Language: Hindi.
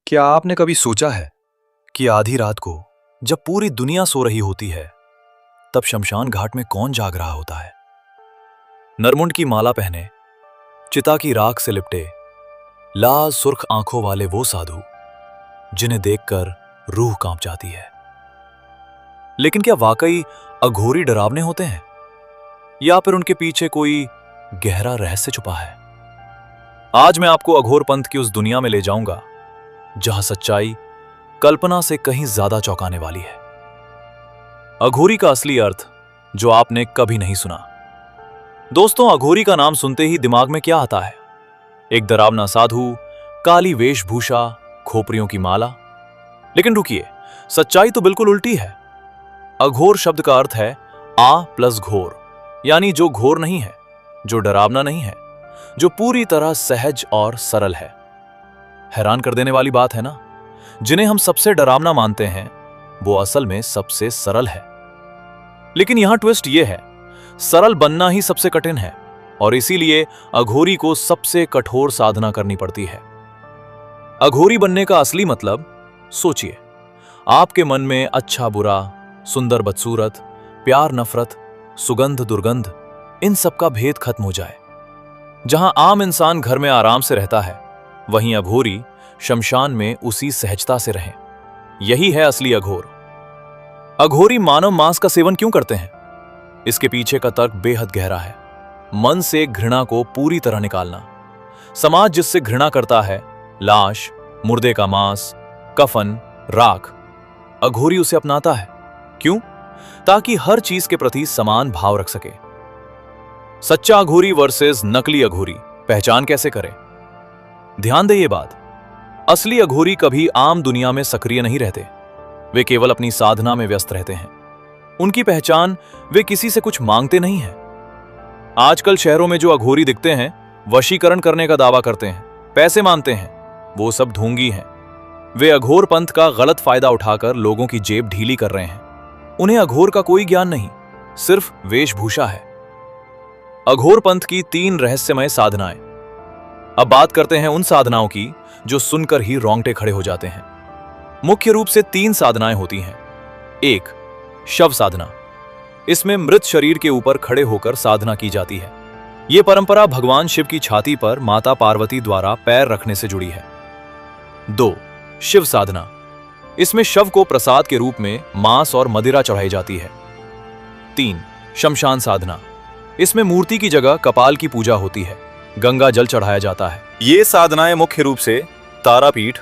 क्या आपने कभी सोचा है कि आधी रात को जब पूरी दुनिया सो रही होती है तब शमशान घाट में कौन जाग रहा होता है? नरमुंड की माला पहने, चिता की राख से लिपटे, लाल सुर्ख आंखों वाले वो साधु जिन्हें देखकर रूह कांप जाती है। लेकिन क्या वाकई अघोरी डरावने होते हैं या फिर उनके पीछे कोई गहरा रहस्य छुपा है? आज मैं आपको अघोर पंथ की उस दुनिया में ले जाऊंगा जहां सच्चाई कल्पना से कहीं ज्यादा चौंकाने वाली है। अघोरी का असली अर्थ जो आपने कभी नहीं सुना। दोस्तों, अघोरी का नाम सुनते ही दिमाग में क्या आता है? एक डरावना साधु, काली वेशभूषा, खोपड़ियों की माला। लेकिन रुकिए, सच्चाई तो बिल्कुल उल्टी है। अघोर शब्द का अर्थ है आ प्लस घोर, यानी जो घोर नहीं है, जो डरावना नहीं है, जो पूरी तरह सहज और सरल है। हैरान कर देने वाली बात है ना, जिन्हें हम सबसे डरावना मानते हैं वो असल में सबसे सरल है। लेकिन यहां ट्विस्ट ये है, सरल बनना ही सबसे कठिन है और इसीलिए अघोरी को सबसे कठोर साधना करनी पड़ती है। अघोरी बनने का असली मतलब सोचिए, आपके मन में अच्छा बुरा, सुंदर बदसूरत, प्यार नफरत, सुगंध दुर्गंध, इन सब का भेद खत्म हो जाए। जहां आम इंसान घर में आराम से रहता है, वहीं अघोरी शमशान में उसी सहजता से रहें। यही है असली अघोर। अघोरी मानव मांस का सेवन क्यों करते हैं? इसके पीछे का तर्क बेहद गहरा है। मन से घृणा को पूरी तरह निकालना। समाज जिससे घृणा करता है, लाश, मुर्दे का मांस, कफन, राख, अघोरी उसे अपनाता है। क्यों? ताकि हर चीज के प्रति समान भाव रख सके। सच्चा अघोरी वर्सेस नकली अघोरी, पहचान कैसे करें? ध्यान दे ये बात, असली अघोरी कभी आम दुनिया में सक्रिय नहीं रहते। वे केवल अपनी साधना में व्यस्त रहते हैं। उनकी पहचान, वे किसी से कुछ मांगते नहीं हैं। आजकल शहरों में जो अघोरी दिखते हैं, वशीकरण करने का दावा करते हैं, पैसे मांगते हैं, वो सब ढोंगी हैं। वे अघोर पंथ का गलत फायदा उठाकर लोगों की जेब ढीली कर रहे हैं। उन्हें अघोर का कोई ज्ञान नहीं, सिर्फ वेशभूषा है। अघोर पंथ की 3 रहस्यमय साधनाएं। अब बात करते हैं उन साधनाओं की जो सुनकर ही रोंगटे खड़े हो जाते हैं। मुख्य रूप से 3 साधनाएं होती हैं। 1. शव साधना। इसमें मृत शरीर के ऊपर खड़े होकर साधना की जाती है। यह परंपरा भगवान शिव की छाती पर माता पार्वती द्वारा पैर रखने से जुड़ी है। 2. शिव साधना। इसमें शव को प्रसाद के रूप में मांस और मदिरा चढ़ाई जाती है। 3. शमशान साधना। इसमें मूर्ति की जगह कपाल की पूजा होती है, गंगा जल चढ़ाया जाता है। ये साधनाएं मुख्य रूप से तारापीठ,